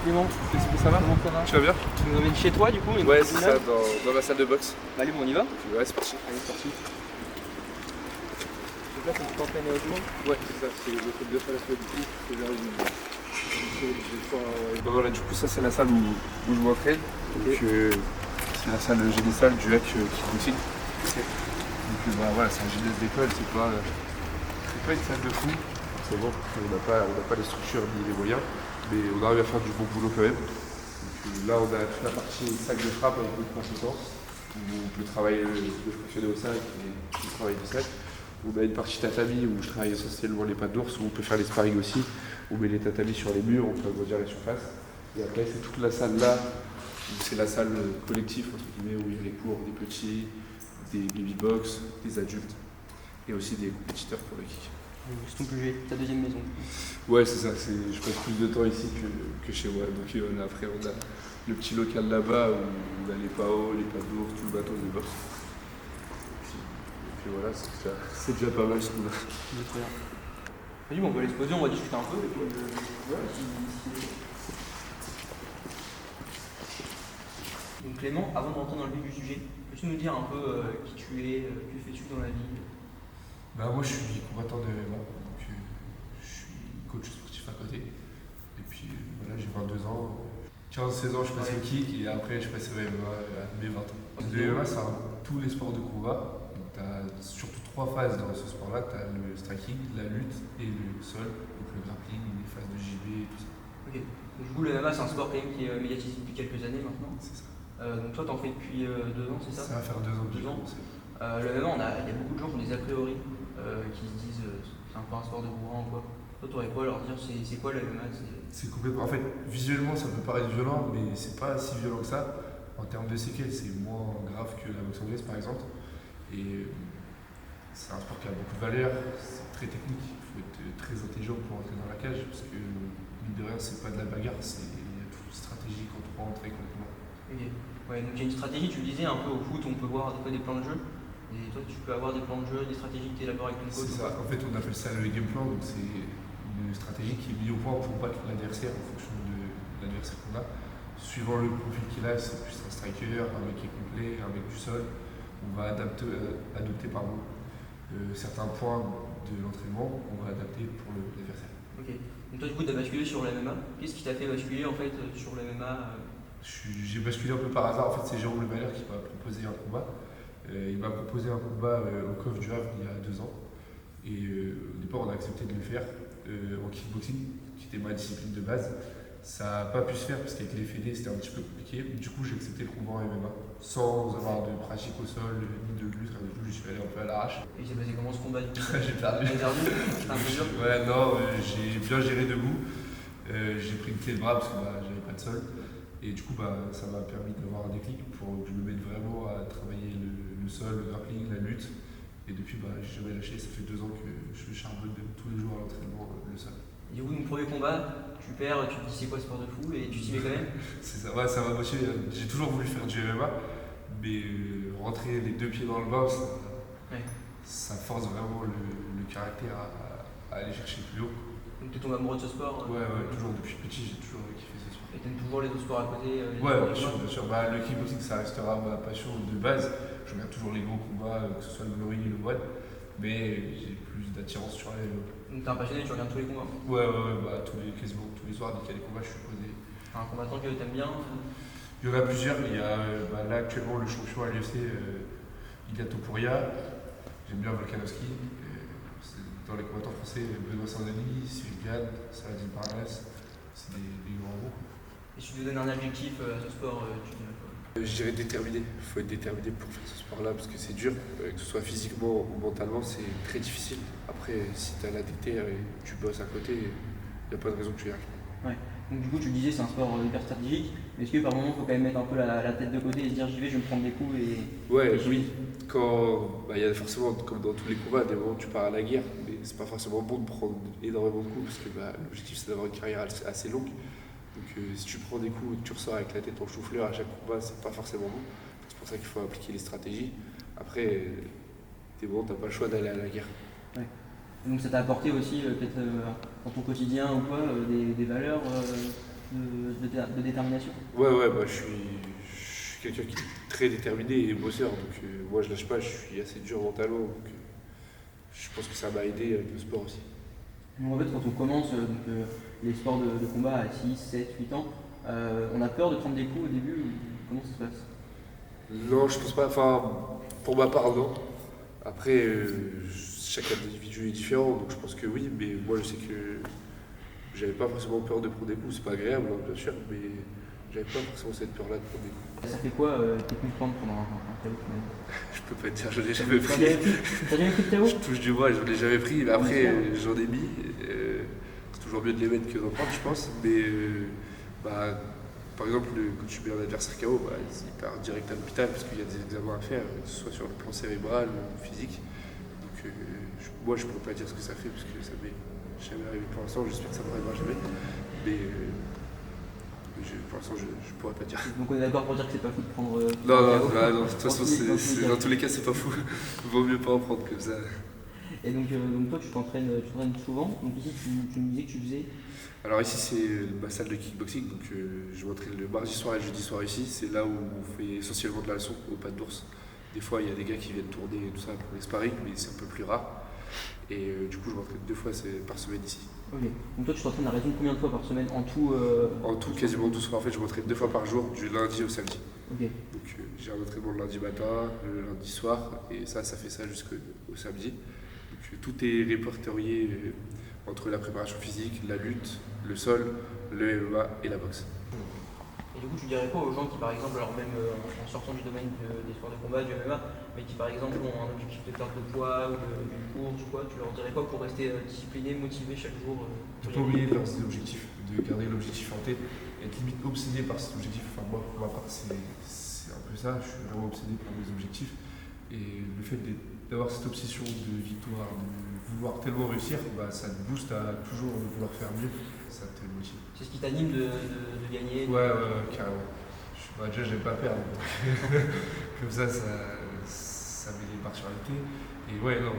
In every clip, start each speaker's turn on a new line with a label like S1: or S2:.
S1: Clément, ça va? Comment ça va?
S2: Tu vas bien?
S1: Tu nous emmènes chez toi du coup?
S2: Ouais, c'est ça, dans ma salle de boxe.
S1: Bah, allez, bon, on y va?
S2: Ouais, c'est parti.
S1: Allez, c'est parti. Donc là, c'est pour t'entraîner avec moi?
S2: Ouais, c'est ça, c'est le fait de faire la semaine du coup. C'est là où donc voilà, du coup, ça, c'est la salle où je m'entraîne. Donc, c'est la salle génissale du hack kickboxing. Donc, bah, voilà, c'est un gymnase d'école, c'est pas une salle de fou. C'est bon, on n'a pas les structures ni les moyens, mais on arrive à faire du bon boulot quand même. Donc, là, on a toute la partie sac de frappe avec beaucoup de conséquences, où on peut travailler le fractionné au sac et le travail du sac. On a une partie tatami où je travaille essentiellement les pattes d'ours, où on peut faire les sparring aussi. On met les tatamis sur les murs, on peut agrandir les surfaces. Et après, c'est toute la salle là, où c'est la salle collective, entre guillemets, où il y a les cours des petits, des baby box, des adultes, et aussi des compétiteurs pour le kick.
S1: C'est ton plus ta deuxième maison.
S2: Ouais, c'est ça, je passe plus de temps ici que chez moi. Donc après, on a le petit local là-bas où on a les PAO, les pattes d'ours, tout le bateau de boxe. Et puis voilà, c'est déjà pas mal ce qu'on a.
S1: Très bien. Vas-y, on va aller se poser, on va discuter un peu. Et puis, Donc Clément, avant de rentrer dans le vif du sujet, peux-tu nous dire un peu qui tu es, que fais-tu dans la vie?
S2: Bah moi je suis combattant de MMA, donc je suis coach sportif à côté. Et puis voilà, j'ai 22 ans, 15-16 ans je passe au kick et après je passe au MMA à mes 20 ans. Le MMA c'est tous les sports de combat, donc tu as surtout 3 phases dans ce sport-là, tu as le striking, la lutte et le sol, donc le grappling, les phases de JB et tout ça.
S1: Ok, donc, du coup le MMA c'est un sport quand même qui est médiatisé depuis quelques années maintenant.
S2: C'est ça.
S1: Donc toi t'en fais depuis 2 ans, c'est ça?
S2: Ça va faire 2 ans que j'ai commencé.
S1: Le MMA, il y a beaucoup de gens qui ont des a priori. Qui se disent c'est un peu un sport de bourrin ou quoi. Toi, tu aurais quoi à leur dire? C'est quoi le MMA?
S2: C'est complètement. En fait, visuellement, ça peut paraître violent, mais c'est pas si violent que ça. En termes de séquelles, c'est moins grave que la boxe anglaise, par exemple. Et c'est un sport qui a beaucoup de valeur, c'est très technique. Il faut être très intelligent pour entrer dans la cage, parce que, mine de rien, c'est pas de la bagarre, il y a toute une stratégie quand on rentre et contre moi.
S1: Ok. Ouais, donc il y a une stratégie, tu le disais, un peu au foot, on peut voir des fois des plans de jeu. Et toi, tu peux avoir des plans de jeu, des stratégies que tu élabores avec ton coach.
S2: C'est ça. En fait, on appelle ça le game plan. Donc, c'est une stratégie qui est mise au point pour battre l'adversaire en fonction de l'adversaire qu'on a. Suivant le profil qu'il a, c'est plus un striker, un mec qui est complet, un mec du sol. On va adopter certains points de l'entraînement qu'on va adapter pour l'adversaire.
S1: Ok. Donc, toi, du coup, tu as basculé sur le MMA. Qu'est-ce qui t'a fait basculer en fait sur le MMA?
S2: J'ai basculé un peu par hasard. En fait, c'est Jérôme Le Maire qui m'a proposé un combat. Il m'a proposé un combat au COF du Havre il y a 2 ans. Et au départ, on a accepté de le faire en kickboxing, qui était ma discipline de base. Ça n'a pas pu se faire parce qu'avec les fédés, c'était un petit peu compliqué. Du coup, j'ai accepté le combat en MMA, sans avoir de pratique au sol, ni de lutte, rien du tout. Je suis allé un peu à l'arrache.
S1: Et il s'est passé comment ce combat du coup?
S2: J'ai perdu.
S1: C'était un peu dur?
S2: Ouais, non, j'ai bien géré debout. J'ai pris une clé de bras parce que j'avais pas de sol. Et du coup, ça m'a permis d'avoir un déclic pour que je me mette vraiment à travailler le sol, le grappling, la lutte. Et depuis, j'ai jamais lâché. Ça fait 2 ans que je charbonne tous les jours à l'entraînement le sol.
S1: Et du coup, mon premier combat, tu perds, tu te dis c'est quoi ce sport de fou et tu t'y mets quand même?
S2: C'est ça, ouais, ça m'a motivé. J'ai toujours voulu faire du MMA, mais rentrer les 2 pieds dans le bain, ça force vraiment le caractère à aller chercher plus haut.
S1: Donc tu tombes amoureux de ce sport?
S2: Ouais, toujours depuis petit, j'ai toujours kiffé ce sport.
S1: Et t'aimes toujours les autres sports à côté?
S2: Ouais, bien sûr. Le kickboxing, ça restera ma passion de base. Je regarde toujours les gros combats, que ce soit le Glory ou le One, mais j'ai plus d'attirance sur les MMA.
S1: Donc t'es un passionné, tu regardes tous les combats?
S2: Ouais, quasiment tous les soirs, dès qu'il y a des combats, je suis posé.
S1: Un combattant que t'aimes bien?
S2: Il y en a plusieurs. Il y a là actuellement le champion à l'UFC, Ilia Topuria. J'aime bien Volkanovski. Dans les combattants français, Benoît Saint-Denis, Cyril Gann, Saladin Parnasse, c'est des grands groupes.
S1: Et si tu te donnes un objectif à ce sport, tu dirais quoi?
S2: Je dirais déterminé. Il faut être déterminé pour faire ce sport-là parce que c'est dur, que ce soit physiquement ou mentalement, c'est très difficile. Après, si tu as la déter et tu bosses à côté, il n'y a pas de raison que tu y arrives.
S1: Ouais. Donc du coup, tu disais c'est un sport hyper stratégique, mais est-ce que par moment, il faut quand même mettre un peu la tête de côté et se dire j'y vais, je vais me prendre des coups et.
S2: Ouais,
S1: et
S2: oui. Quand il y a forcément, comme dans tous les combats, des moments où tu pars à la guerre, mais c'est pas forcément bon de prendre énormément de coups parce que l'objectif c'est d'avoir une carrière assez longue. Donc si tu prends des coups et que tu ressors avec la tête en chou-fleur à chaque combat, c'est pas forcément bon. C'est pour ça qu'il faut appliquer les stratégies. Après, t'es bon, t'as pas le choix d'aller à la guerre.
S1: Ouais. Donc ça t'a apporté aussi peut-être dans ton quotidien ou quoi, des valeurs de détermination?
S3: Ouais, bah, je suis quelqu'un qui est très déterminé et bosseur, donc moi je lâche pas, je suis assez dur mentalement, donc je pense que ça m'a aidé avec le sport aussi.
S1: Donc, en fait, quand on commence les sports de combat à 6, 7, 8 ans, on a peur de prendre des coups au début ou comment ça se passe?
S3: Non, je pense pas, enfin, pour ma part, non. Après, chaque individu est différent, donc je pense que oui, mais moi je sais que j'avais pas forcément peur de prendre des coups, c'est pas agréable, hein, bien sûr, mais j'avais pas forcément cette peur-là de prendre des coups.
S1: Ça fait quoi techniquement de prendre un KO finalement?
S3: Je peux pas te dire, j'en ai jamais
S1: T'as
S3: pris.
S1: jamais pris, t'as jamais pris de KO?
S3: Je touche du bois, j'en ai jamais pris, mais après
S1: Bien
S3: j'en ai mis. C'est toujours mieux de les mettre que d'en prendre, je pense. Mais bah, par exemple, quand tu mets un adversaire KO, bah, il part direct à l'hôpital parce qu'il y a des examens à faire, que ce soit sur le plan cérébral ou physique. Donc moi je pourrais pas dire ce que ça fait parce que ça m'est jamais arrivé pour l'instant, j'espère que ça m'arrivera jamais. Mais pour l'instant je pourrais pas dire.
S1: Donc on est d'accord pour dire que c'est pas fou de prendre.
S3: Non, de toute façon,
S1: Dans
S3: dans tous les cas, c'est pas fou. Vaut mieux pas en prendre comme ça.
S1: Et donc toi tu t'entraînes souvent. Donc ici tu me disais que tu faisais.
S3: Alors ici, c'est ma salle de kickboxing, donc je m'entraîne le mardi soir et le jeudi soir ici. C'est là où on fait essentiellement de la leçon au pas d'ours. Des fois, il y a des gars qui viennent tourner et tout ça pour les sparring, mais c'est un peu plus rare. Et du coup, je m'entraîne 2 fois par semaine ici.
S1: Ok. Donc toi tu t'entraînes à raison de combien de fois par semaine en tout?
S3: En tout, quasiment 12 fois. En fait, je m'entraîne 2 fois par jour, du lundi au samedi.
S1: Ok.
S3: Donc j'ai un entraînement le lundi matin, le lundi soir, et ça fait ça jusqu'au samedi. Donc tout est répertorié entre la préparation physique, la lutte, le sol, le MMA et la boxe.
S1: Et du coup, tu dirais quoi aux gens qui, par exemple, alors même en sortant du domaine des sports de combat, du MMA, mais qui, par exemple, ont un objectif de perte de poids ou d'une course ou quoi, tu leur dirais quoi pour rester discipliné, motivé chaque jour
S2: Il ne faut pas oublier de ses objectifs, de garder l'objectif en tête, être limite obsédé par cet objectif. Enfin, moi, pour ma part, c'est un peu ça, je suis vraiment obsédé par mes objectifs. Et le fait d'avoir cette obsession de victoire, de vouloir tellement réussir, bah, ça te booste à toujours vouloir faire mieux, ça te motive.
S1: C'est ce qui t'anime de gagner?
S2: Ouais, carrément. Déjà, j'aime pas perdre. Comme ça met des partialités. Et ouais, non,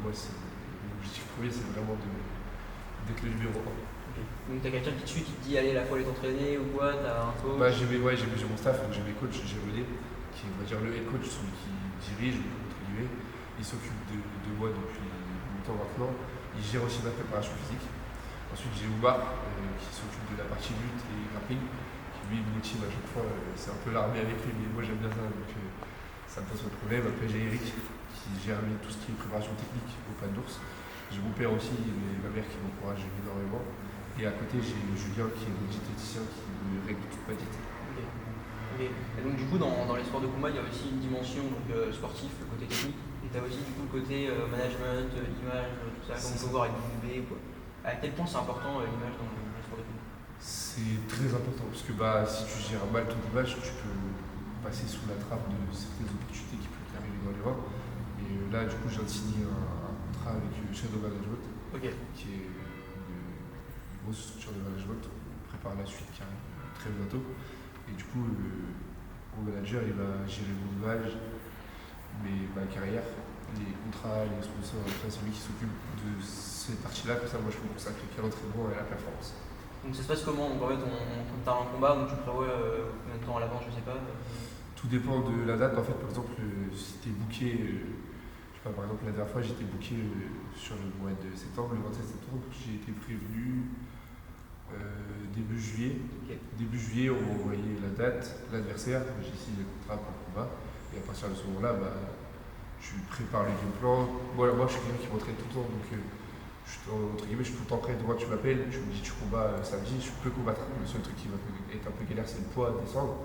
S2: moi, l'objectif premier, c'est vraiment d'être le numéro 1.
S1: Okay. Donc t'as quelqu'un qui te suit, qui te dit allez, la fois aller t'entraîner ou quoi? T'as un coach?
S2: Bah, j'ai mon staff, donc j'ai mes coachs, j'ai René, qui est, on va dire, le head coach, celui qui dirige, entre guillemets. Il s'occupe de moi depuis longtemps maintenant. Il gère aussi ma préparation physique. Ensuite, j'ai Oumar, qui s'occupe de la partie lutte et grappling, qui lui me motive à chaque fois. C'est un peu l'armée avec lui, mais moi j'aime bien ça, donc ça me pose pas de problème. Après, j'ai Eric, qui gère tout ce qui est préparation technique au pas d'ours. J'ai mon père aussi, et ma mère qui m'encourage énormément. Et à côté, j'ai Julien, qui est le diététicien, qui me règle toute ma diète.
S1: Okay. Et donc, du coup, dans les sports de combat, il y a aussi une dimension sportive, le côté technique, et tu as aussi du coup, le côté management, image, tout ça, comme on peut voir avec du ou quoi. À quel point c'est important l'image dans les sports de combat?
S2: C'est très important, parce que si tu gères mal ton image, tu peux passer sous la trappe de certaines opportunités qui peuvent t'arriver dans les rangs. Et là, du coup, j'ai signé un contrat avec Shadow Management, qui est une grosse structure de management. On prépare la suite qui arrive très bientôt. Et du coup, mon manager, il va gérer mon image, ma carrière, les contrats, les sponsors, c'est lui qui s'occupe de cette partie-là. Comme ça, moi, je peux me consacrer qu'à l'entraînement et à la performance.
S1: Donc ça se passe comment? Donc en fait, quand tu as un combat, donc tu prévois combien de temps à l'avance, je sais pas.
S2: Tout dépend de la date. En fait, par exemple, si tu es booké, je sais pas, par exemple, la dernière fois, j'étais booké sur le mois de septembre, le 27 septembre, j'ai été prévenu début juillet.
S1: Okay.
S2: Début juillet, on m'a envoyé la date, l'adversaire, j'ai signé le contrat pour le combat. Et à partir de ce moment-là, je prépare le game plan. Moi, je suis quelqu'un qui m'entraîne tout le temps, donc entre guillemets, je suis tout le temps prêt. Moi, tu m'appelles, tu me dis tu combats samedi, je peux combattre. Le seul truc qui va être un peu galère, c'est le poids à descendre,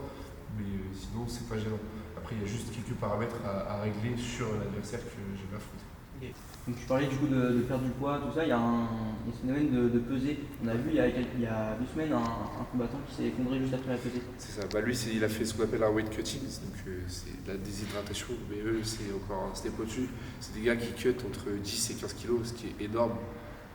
S2: mais sinon, c'est pas gênant. Après, il y a juste quelques paramètres à régler sur l'adversaire que je vais affronter.
S1: Okay. Donc tu parlais du coup de perdre du poids, tout ça, il y a ce phénomène de peser. On a vu il y a 2 semaines un combattant qui s'est effondré juste après la pesée.
S3: C'est ça, lui il a fait ce qu'on appelle un weight cutting, donc c'est de la déshydratation, mais eux c'est encore un step au-dessus. C'est des gars qui cut entre 10 et 15 kilos, ce qui est énorme.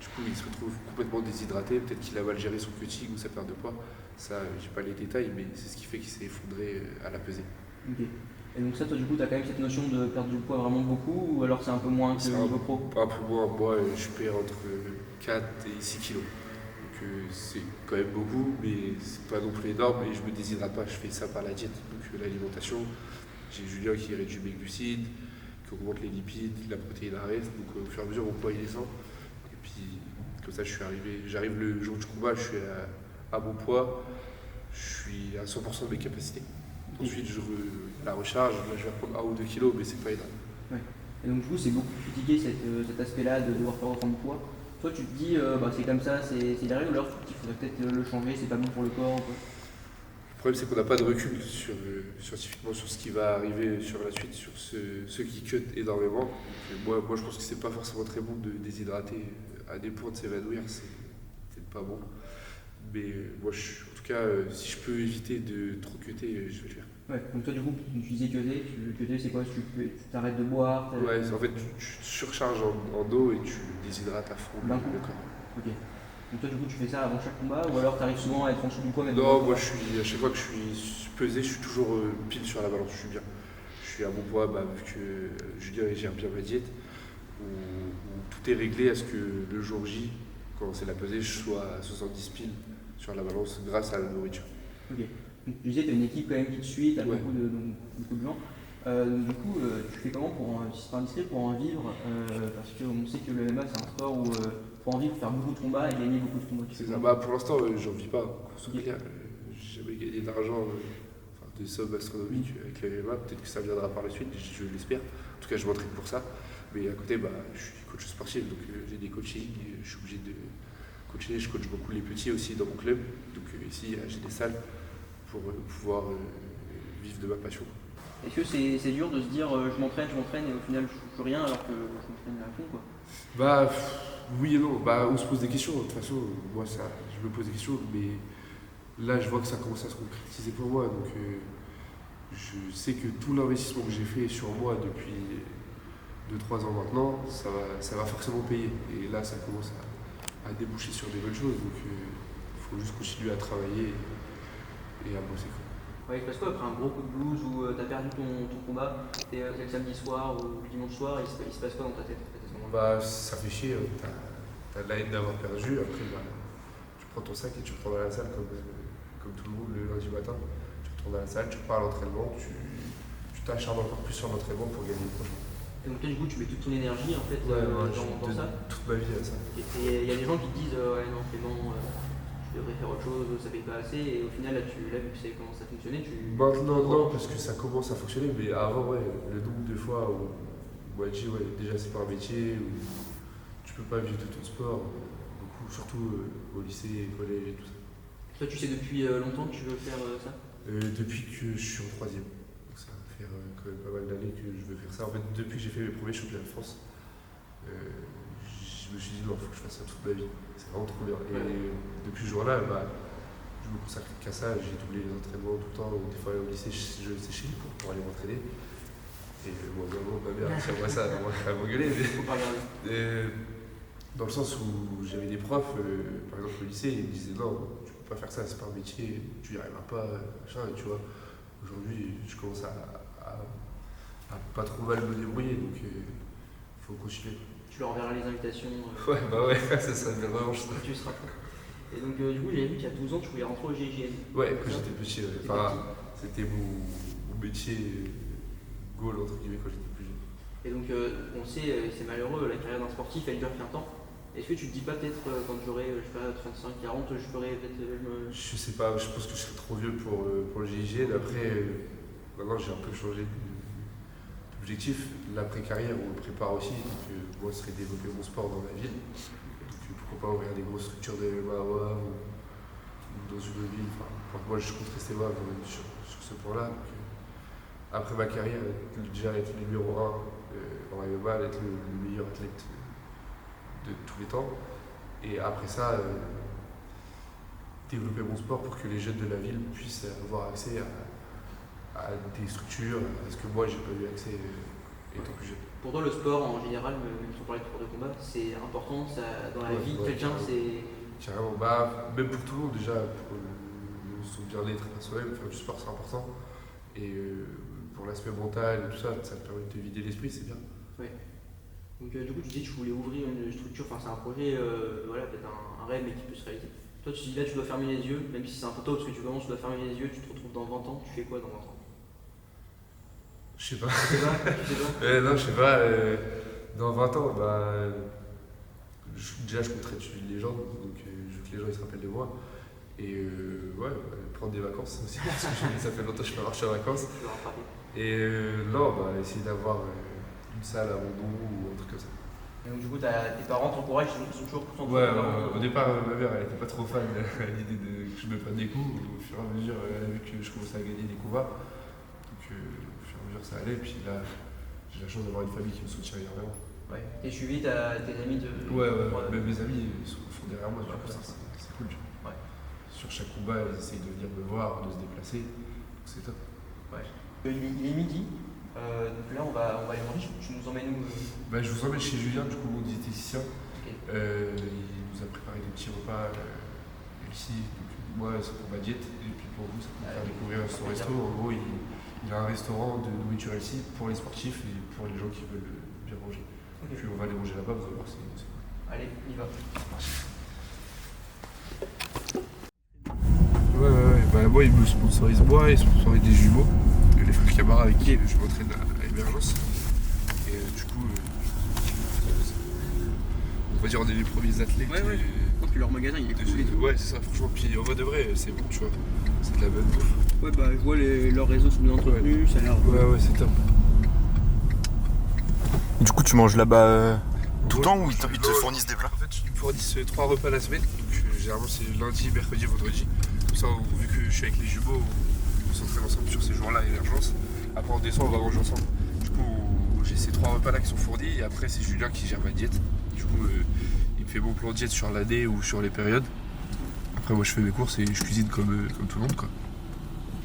S3: Du coup il se retrouve complètement déshydraté, peut-être qu'il a mal géré son cutting ou sa perte de poids. Ça, j'ai pas les détails, mais c'est ce qui fait qu'il s'est effondré à la pesée.
S1: Okay. Et donc ça, toi, du coup, tu as quand même cette notion de perdre du poids vraiment beaucoup, ou alors c'est un peu moins que le niveau pro?
S3: Un peu moins. Moi, je perds entre 4 et 6 kilos. Donc c'est quand même beaucoup, mais c'est pas non plus énorme et je me déshydrate pas, je fais ça par la diète, donc l'alimentation. J'ai Julien qui réduit mes glucides, qui augmente les lipides, la protéine reste, donc au fur et à mesure mon poids il descend. Et puis comme ça j'arrive le jour du combat, je suis à mon poids, je suis à 100% de mes capacités. Ensuite la recharge, là je vais reprendre 1 ou 2 kilos, mais c'est pas énorme.
S1: Ouais. Et donc du coup c'est beaucoup critiqué cet aspect-là de devoir faire reprendre du poids. Toi tu te dis c'est comme ça, c'est les règles, ou alors tu te dis qu'il faudrait peut-être le changer, c'est pas bon pour le corps quoi.
S3: Le problème c'est qu'on n'a pas de recul scientifiquement sur ce qui va arriver sur la suite, sur ceux qui cut énormément. Donc, moi je pense que c'est pas forcément très bon de déshydrater à des points de s'évanouir, c'est peut-être pas bon. Mais moi en tout cas si je peux éviter de trop cutter, je vais le faire.
S1: Ouais, donc toi du coup tu disais cutter c'est quoi? Tu t'arrêtes de boire?
S3: Ouais, en fait tu te surcharges en eau et tu déshydrates à fond le corps.
S1: Ok. Donc toi du coup tu fais ça avant chaque combat ou alors tu arrives souvent à être en dessous du poids même?
S3: Non, moi à chaque fois que je suis pesé, je suis toujours pile sur la balance, je suis bien. Je suis à mon poids, vu que Julien gère bien ma diète, où tout est réglé à ce que le jour J, quand c'est la pesée, je sois à 70 piles sur la balance grâce à la nourriture.
S1: Ok. Donc tu disais tu as une équipe quand même qui te suit, tu as beaucoup de gens. Du coup, tu fais comment si c'est pas indiscret, pour en vivre parce qu'on sait que le MMA c'est un sport où pour en vivre, faire beaucoup de combats et gagner beaucoup de combats.
S3: C'est ça. Pour l'instant, j'en vis pas. J'ai jamais gagné d'argent, des sommes astronomiques avec le MMA. Peut-être que ça viendra par la suite, je l'espère. En tout cas, je m'entraîne pour ça. Mais à côté, je suis coach sportif, donc j'ai des coachings, je suis obligé de coacher. Je coach beaucoup les petits aussi dans mon club. Donc ici, j'ai des salles pour pouvoir vivre de ma passion.
S1: Est-ce que c'est dur de se dire je m'entraîne et au final je fais rien alors que je m'entraîne à fond quoi?
S3: Oui et non. On se pose des questions. De toute façon, moi je me pose des questions, mais là je vois que ça commence à se concrétiser pour moi. Donc je sais que tout l'investissement que j'ai fait sur moi depuis 2-3 ans maintenant, ça va forcément payer. Et là ça commence à déboucher sur des bonnes choses. Donc il faut juste continuer à travailler et à bosser.
S1: Ouais, il se passe quoi après un gros coup de blues où t'as perdu ton combat, t'es le samedi soir ou le dimanche soir, il se passe quoi dans ta tête en fait, à ce moment-là?
S3: Ça fait chier, t'as de la haine d'avoir perdu, après tu prends ton sac et tu retournes à la salle comme tout le monde le lundi matin. Tu retournes à la salle, tu repars à l'entraînement, tu t'acharnes encore plus sur l'entraînement pour gagner le prochain.
S1: Et donc toi du coup tu mets toute ton énergie en fait dans ça?
S3: Toute ma vie à ça.
S1: Et il y a des gens qui te disent ouais non Clément, je devrais faire autre chose, ça paye pas assez, et au final là vu que ça commence à fonctionner,
S3: Maintenant non, parce que ça commence à fonctionner, mais avant le nombre de fois où on m'a dit déjà c'est pas un métier, où tu peux pas vivre de ton sport, beaucoup, surtout au lycée, collège et tout ça.
S1: Toi tu sais depuis longtemps que tu veux faire ça?
S3: Depuis que je suis en 3e, donc ça va faire quand même pas mal d'années que je veux faire ça. En fait depuis que j'ai fait mes premiers championnats de France, je me suis dit non, il faut que je fasse ça toute ma vie. C'est vraiment trop bien. Et depuis ce jour-là, je me consacre qu'à ça. J'ai doublé les entraînements tout le temps. Des fois au lycée, je séchais les cours pour aller m'entraîner. Et moi, vraiment, ma mère, si elle voit ça, elle va m'engueuler. Dans le sens où j'avais des profs, par exemple au lycée, ils me disaient non, tu peux pas faire ça, c'est pas un métier, tu n'y arriveras pas, machin. Et tu vois, aujourd'hui, je commence à pas trop mal me débrouiller, donc il faut continuer.
S1: Tu leur enverras les invitations.
S3: Ouais, c'est ça, mais vraiment, je
S1: tu seras prêt. Et donc, du coup, j'avais vu qu'il y a 12 ans, tu voulais rentrer au GIGN.
S3: Ouais, quand j'étais petit. C'était mon métier goal, entre guillemets, quand j'étais plus jeune.
S1: Et donc, on sait, c'est malheureux, la carrière d'un sportif, elle dure qu'un temps. Est-ce que tu te dis pas peut-être, quand j'aurai, je sais pas, 35, 40, je ferai peut-être.
S3: Je sais pas, je pense que je serais trop vieux pour le GIGN. Après, maintenant, j'ai un peu changé d'objectif. L'après-carrière, on le prépare aussi. Donc, moi, ce serait développer mon sport dans la ville. Donc, pourquoi pas ouvrir des grosses structures de MMA ou dans une ville. Moi, je compte rester là sur ce point-là. Donc, après ma carrière, déjà être le numéro 1 en MMA, être le meilleur athlète de tous les temps. Et après ça, développer mon sport pour que les jeunes de la ville puissent avoir accès à des structures, à ce que moi j'ai pas eu accès étant plus jeune.
S1: Pour toi, le sport en général, même si on parlait de sport de combat, c'est important dans la vie de quelqu'un, c'est.
S3: Carrément, même pour tout le monde déjà, pour son bien-être personnel, faire du sport c'est important. Et pour l'aspect mental et tout ça, ça te permet de te vider l'esprit, c'est bien.
S1: Ouais. Donc du coup, tu dis que tu voulais ouvrir une structure, enfin c'est un projet, peut-être un rêve, mais qui peut se réaliser. Toi, tu dis là, tu dois fermer les yeux, même si c'est un peu tôt parce que tu commences, tu dois fermer les yeux, tu te retrouves dans 20 ans, tu fais quoi dans 20 ans?
S3: Je sais pas.
S1: Tu sais pas? Tu sais pas?
S3: Non, je sais pas. Dans 20 ans, déjà, je compterai tuer une légende, donc je veux que les gens ils se rappellent de moi. Et ouais, prendre des vacances aussi, parce que ça fait longtemps que je peux marcher en vacances.
S1: Tu vas rattraper.
S3: Et non, essayer d'avoir une salle à mon nom ou un truc comme ça.
S1: Et donc, du coup, tes parents t'encouragent, ils sont toujours pour
S3: Ouais, au départ, ma mère, elle était pas trop fan à l'idée que je me prenne des coups. Au fur et à mesure, elle a vu que je commençais à gagner des combats. Donc, au fur et à mesure, ça allait. Puis là, j'ai la chance d'avoir une famille qui me soutient énormément.
S1: Ouais. T'es suivi, t'as tes amis de.
S3: Ouais. Même mes amis ils sont derrière moi, du coup,
S1: Ouais,
S3: c'est cool. Tu vois.
S1: Ouais.
S3: Sur chaque combat, ils essayent de venir me voir, de se déplacer. Donc, c'est top.
S1: Ouais. Il est midi, donc là on va aller manger. Tu nous emmènes où
S3: Je vous emmène chez Julien, du coup, mon diététicien.
S1: Ok.
S3: Il nous a préparé des petits repas ici. Donc, moi, c'est pour ma diète. Et puis pour vous, ça peut faire découvrir son resto. En gros, il a un restaurant de nourriture ici pour les sportifs et pour les gens qui veulent bien manger.
S1: Ok.
S3: Puis on va aller manger là-bas, vous allez voir, c'est cool.
S1: Allez, on y va.
S3: Moi, il me sponsorise moi, il sponsorise des jumeaux, les frères Camara avec qui je m'entraîne à Émergence. Et du coup, on va dire on est les premiers athlètes.
S1: Ouais. Oh, puis leur magasin il est cool.
S3: Ouais, c'est ça, franchement. Puis en vrai de vrai, c'est bon, tu vois. C'est de la bonne bouffe.
S1: Ouais, je vois leurs réseaux sont bien entretenus, ça a l'air.
S3: Ouais, c'est top.
S4: Du coup, tu manges là-bas tout le
S3: Ouais,
S4: temps ou ils te fournissent des plats?
S3: En fait, ils me fournissent 3 repas la semaine. Donc généralement, c'est lundi, mercredi, vendredi. Comme ça, vu que je suis avec les jumeaux, on s'entraîne ensemble sur ces jours-là à Émergence. Après, on descend, on va manger ensemble. Du coup, j'ai ces 3 repas-là qui sont fournis. Et après, c'est Julien qui gère ma diète. Du coup, il me fait mon plan de diète sur l'année ou sur les périodes. Après, moi, je fais mes courses et je cuisine comme tout le monde, quoi.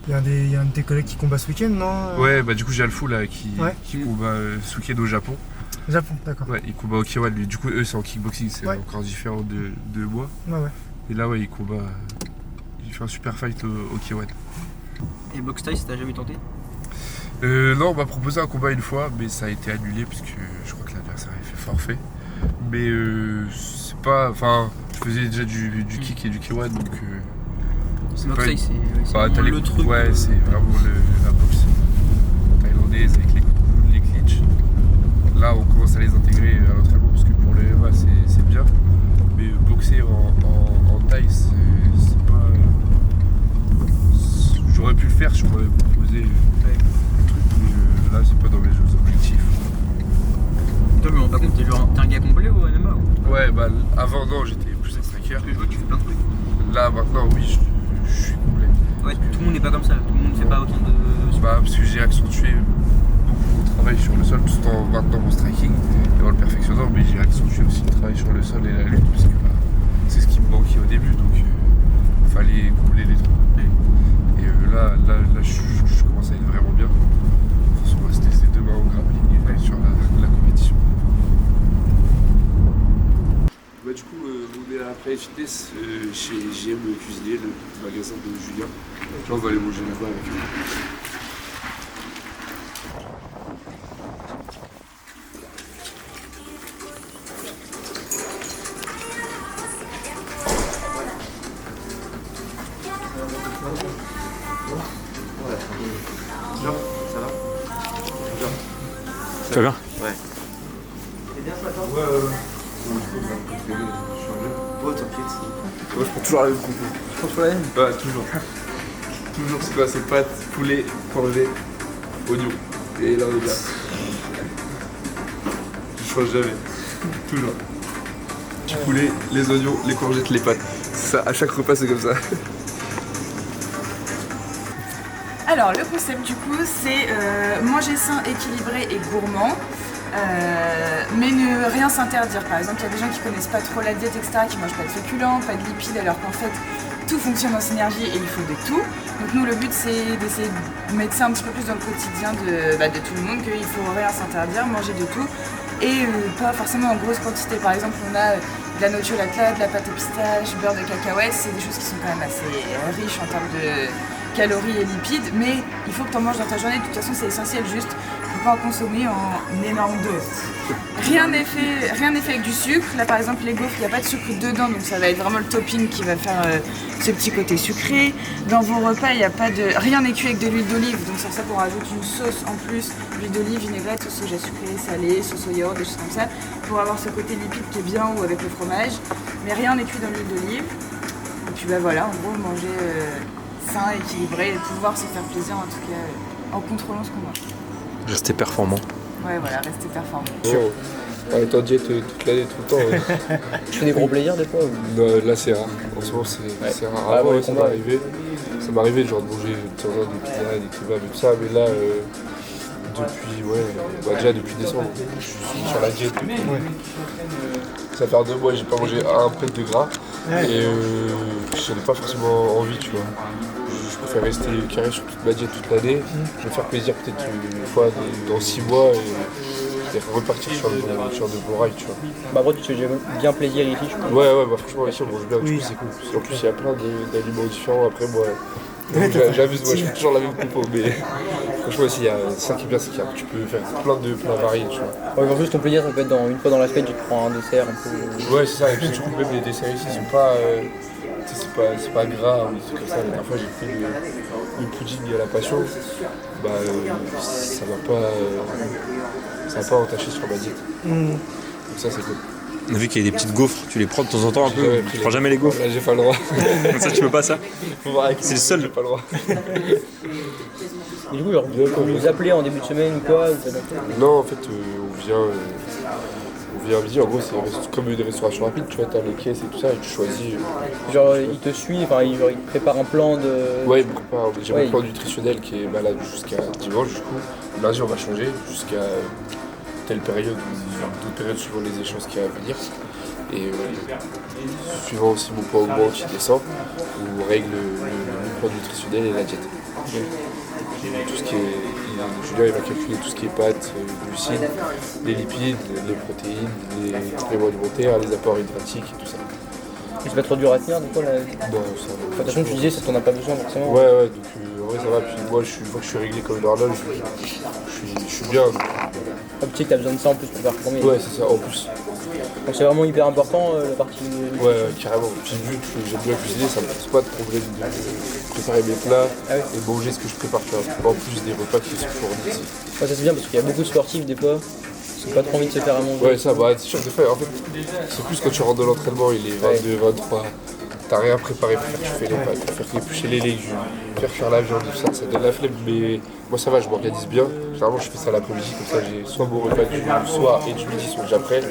S5: Il y a un de tes collègues qui combat ce week-end, non?
S3: Ouais, du coup, j'ai Alfou là qui
S5: Ouais.
S3: combat ce week-end au Japon.
S5: Japon, d'accord.
S3: Ouais, il combat au Kiwan. Du coup, eux, c'est en kickboxing, c'est
S5: Ouais.
S3: encore différent de moi.
S5: Ouais.
S3: Et là, ouais, il combat. Il fait un super fight au Kiwan.
S1: Et boxe taille, ça t'a jamais tenté?
S3: Non, on m'a proposé un combat une fois, mais ça a été annulé parce que je crois que l'adversaire avait fait forfait. Mais c'est pas. Enfin, je faisais déjà du kick et du Kiwan, donc.
S1: C'est
S3: pas
S1: boxe taille, c'est
S3: t'as
S1: vraiment le truc.
S3: Ouais, c'est vraiment la boxe thaïlandaise avec les coups de coude, les clinches. Là, on commence à les intégrer à l'entraînement parce que pour le MMA, c'est bien. Mais boxer en thaï, c'est pas. J'aurais pu le faire, je pourrais proposer un truc, mais là, c'est pas dans mes objectifs.
S1: Toi, mais on par contre, t'es un gars complet au MMA ou?
S3: Ouais, avant, non, j'étais plus un striker.
S1: Parce que je vois que tu fais plein de trucs.
S3: Là, maintenant, oui, je suis complet.
S1: Ouais, tout le monde n'est pas comme ça, tout le monde ne fait pas autant de.
S3: Parce que j'ai accentué beaucoup mon travail sur le sol tout en maintenant mon striking et en le perfectionnant, mais j'ai accentué aussi le travail sur le sol et la lutte parce que c'est ce qui me manquait au début, donc il fallait combler les trous. Et là je commence à être vraiment bien. De toute façon, on va se tester demain au grappling sur la compétition. Du coup, on est à Planet Fitness chez JM Cuisinier, le magasin de Julien. Là, on va aller manger là-bas avec eux.
S4: Tu vas bien?
S1: Ouais. C'est bien ce matin?
S3: Ouais.
S1: Oh, t'inquiète.
S3: Moi, je prends toujours la même compo.
S1: Tu prends la haine?
S3: Ouais, toujours. Toujours, c'est quoi? C'est pâtes, poulet, courgette, oignon. Et là, on est là. Je change jamais. Toujours. Du poulet, les oignons, les courgettes, les pâtes. Ça, à chaque repas, c'est comme ça.
S6: Alors le concept du coup c'est manger sain, équilibré et gourmand, mais ne rien s'interdire. Par exemple il y a des gens qui connaissent pas trop la diète etc, qui mangent pas de féculents, pas de lipides, alors qu'en fait tout fonctionne en synergie et il faut de tout. Donc nous le but c'est d'essayer de mettre ça un petit peu plus dans le quotidien de tout le monde, qu'il faut rien s'interdire, manger de tout et pas forcément en grosse quantité. Par exemple on a de la nocciolata, de la pâte au pistache, beurre de cacahuète, c'est des choses qui sont quand même assez riches en termes de calories et lipides, mais il faut que tu en manges dans ta journée, de toute façon c'est essentiel, juste il ne faut pas en consommer en énorme dose. Rien n'est fait avec du sucre. Là par exemple les gaufres, il n'y a pas de sucre dedans, donc ça va être vraiment le topping qui va faire ce petit côté sucré. Dans vos repas, il n'y a pas de. Rien n'est cuit avec de l'huile d'olive, donc sur ça qu'on rajoute une sauce en plus, l'huile d'olive, vinaigrette, sauce soja sucrée, salée, sauce au yaourt, des choses comme ça, pour avoir ce côté lipide qui est bien ou avec le fromage. Mais rien n'est cuit dans l'huile d'olive. Et puis bah voilà, en gros manger sain, équilibré, et pouvoir se faire plaisir en tout cas en contrôlant ce qu'on mange.
S4: Rester performant.
S6: Ouais voilà, rester performant.
S3: En étant diète toute l'année, tout le temps.
S7: Tu fais des gros plaisirs des fois ou...
S3: Non, là c'est rare. En ce moment c'est rare.
S7: Ah,
S3: Avant
S7: ouais,
S3: ça m'est arrivé genre de manger de temps en temps des pizzas, des kebabs et tout ça, mais là déjà depuis décembre, je suis sur la diète. Ça fait 2 mois, j'ai pas mangé un pet de gras et j'en ai pas forcément envie, tu vois. Je préfère rester carré sur toute ma diète toute l'année, me faire plaisir peut-être une fois dans 6 mois et repartir sur de bons rails, tu vois.
S7: Bah après tu te fais bien plaisir ici je pense.
S3: Ouais, bah franchement ici on mange bien, du coup c'est cool. En plus il y a plein d'aliments différents, après moi j'abuse, moi je fais toujours la même compo, mais franchement ici c'est ça qui est bien, c'est que tu peux faire plein de plats variés, tu vois.
S7: Ouais, en plus ton plaisir ça peut être une fois dans la semaine tu te prends un dessert un peu.
S3: Ouais c'est ça, et puis du coup même les desserts ici sont pas, c'est pas gras ou des trucs comme ça. La dernière fois j'ai pris le pudding à la passion, ça va pas entaché sur ma diète. Donc ça c'est cool.
S4: On a vu qu'il y a des petites gaufres, tu les prends de temps en temps un peu, tu prends jamais les gaufres.
S3: Là j'ai pas le droit.
S4: Ça tu peux pas ça.
S3: Faut voir avec
S4: C'est le seul.
S3: J'ai pas le droit.
S7: Et du coup genre vous nous appelez en début de semaine ou quoi ou pas d'appeler?
S3: Non en fait on vient à midi, en gros c'est comme une restauration rapide, tu vois, t'as les caisses et tout ça et tu choisis.
S7: Genre il te suit, enfin il te prépare un plan de...
S3: Ouais, il me prépare, j'ai
S7: Ouais,
S3: mon plan nutritionnel qui est malade jusqu'à dimanche du coup. Lundi on va changer jusqu'à telle période ou d'autres périodes suivant les échéances qu'il y a à venir. Et suivant aussi mon poids augmente, il descend, on règle le plan nutritionnel et la diète. Tout ce qui est, Julien il va calculer tout ce qui est pâtes, glucides, les lipides, les protéines, les compléments alimentaires, les apports hydratiques et tout ça.
S7: Et c'est pas trop dur à tenir du coup là?
S3: Non, ça va.
S7: De toute façon tu disais ça t'en as pas besoin forcément.
S3: Ouais, donc en vrai ça va. Puis moi, une fois que je suis réglé comme une horloge, je suis bien. Donc,
S7: Ah, tu sais que t'as besoin de ça en plus pour performer.
S3: ouais, c'est ça, en plus.
S7: Donc c'est vraiment hyper important la partie...
S3: Ouais, carrément. Puis vu que j'aime bien cuisiner, ça me pose pas de problème de préparer mes plats et manger ce que je prépare, tu vois. En plus des repas qui sont fournis ici.
S7: Ouais, ça c'est bien parce qu'il y a beaucoup de sportifs des fois qui ont pas trop envie de se faire à manger.
S3: Ouais, ça, c'est sûr, des fois, en fait, c'est plus quand tu rentres de l'entraînement, il est 22, 23. T'as rien préparé pour faire chauffer les pâtes, pour faire éplucher les légumes, faire cuire la viande, tout ça, ça donne la flemme. Mais moi ça va, je m'organise bien. Généralement je fais ça l'après-midi, comme ça j'ai soit mon repas du soir et du midi sont déjà prêts.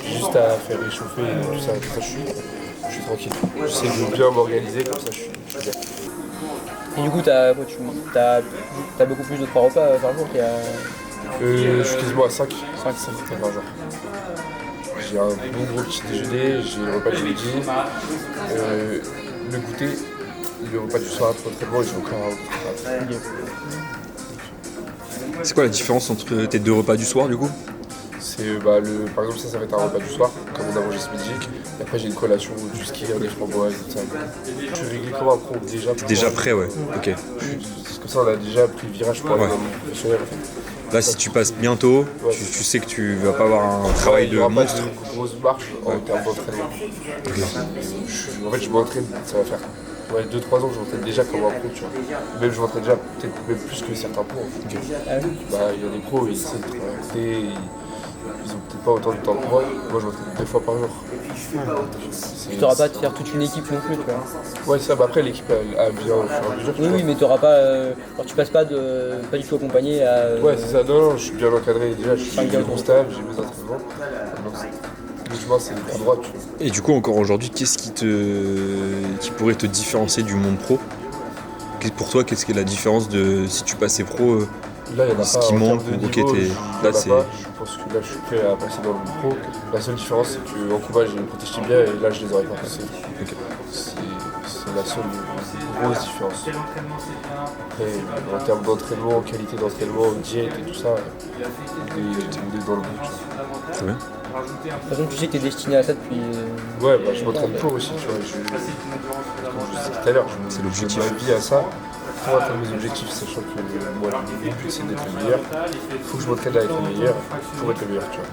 S3: J'ai juste à faire réchauffer et tout ça, je suis tranquille. J'essaie de bien m'organiser, comme ça je suis bien.
S7: Et du coup t'as beaucoup plus de 3 repas par jour qu'il y a...
S3: Je suis quasiment à 5
S7: 5.
S3: par jour. J'ai un bon gros petit déjeuner, j'ai le repas du midi, le goûter, le repas du soir après l'entraînement et j'ai encore un autre.
S4: C'est quoi la différence entre tes 2 repas du soir du coup?
S3: C'est par exemple ça va être un repas du soir, comme on a mangé ce midi. Et après j'ai une collation, du ski, des framboises, tout ça. Je suis réglé comme un pro déjà.
S4: Déjà prêt, ouais, ok.
S3: Parce que ça on a déjà pris le virage pour aller dans le professionnel en fait.
S4: Là si tu passes bientôt, tu sais que tu vas pas avoir un travail de monstre.
S3: Il y aura pas de grosse marche en termes d'entraînement. En fait je m'entraîne, ça va faire 2-3 ans que je m'entraîne déjà comme un pro, tu vois. Même je m'entraîne déjà peut-être même plus que certains pros. Il y a des pros, ils essaient de travailler, ils ont peut-être pas autant de temps que moi. Moi je m'entraîne 2 fois par jour.
S7: Tu n'auras pas à te faire toute une équipe non plus, tu vois.
S3: Ouais, ça, après l'équipe a bien au fur et à mesure.
S7: Oui, mais tu n'auras pas. Alors, tu passes pas du tout accompagné à.
S3: Ouais, c'est ça, non, je suis bien encadré déjà, j'ai mon staff, j'ai mes entraînements. Logiquement, c'est tout droit, tu vois.
S4: Et du coup, encore aujourd'hui, qu'est-ce qui pourrait te différencier du monde pro? Pour toi, qu'est-ce qui est la différence de si tu passais pro?
S3: Là, il y en a
S4: ce
S3: pas
S4: qui
S3: en
S4: manque
S3: termes de
S4: ou ok,
S3: niveau,
S4: là c'est.
S3: Je pense que là je suis prêt à passer dans le monde pro. La seule différence c'est qu'en combat j'ai une protège tibia et là je les aurais pas passés.
S4: Okay.
S3: C'est la seule grosse différence. Après, en termes d'entraînement, qualité d'entraînement, diète et tout ça, on est dans le but.
S4: Très bien.
S7: De toute façon, tu sais que tu es destiné à ça depuis.
S3: Ouais, je m'entraîne pour aussi, tu vois. Comme je disais tout à l'heure,
S4: c'est l'objectif.
S3: Je ma vie à ça. Pour atteindre mes objectifs, sachant que moi, le but c'est d'être le meilleur, il faut que je m'entraîne avec les meilleurs pour être le meilleur, tu vois.